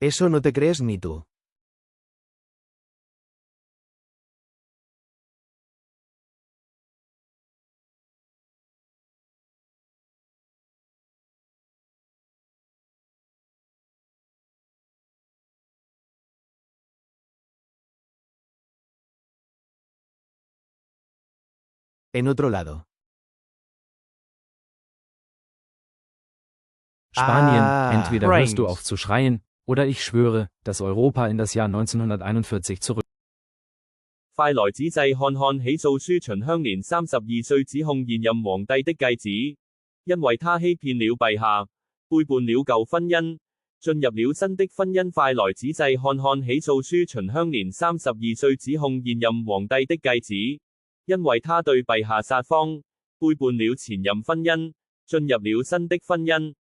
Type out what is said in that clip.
Eso no te crees ni tú. En otro lado. Spanien, Ah, entweder hörst du brains. auf zu schreien, oder ich schwöre, dass Europa in das Jahr 1941 zurück. 快來仔細看看起訴書秦香年32歲指控現任皇帝的繼子，因為他欺騙了陛下，背叛了舊婚姻，進入了新的婚姻。快來仔細看看起訴書秦香年32歲指控現任皇帝的繼子，因為他對陛下撒謊，背叛了前任婚姻，進入了新的婚姻。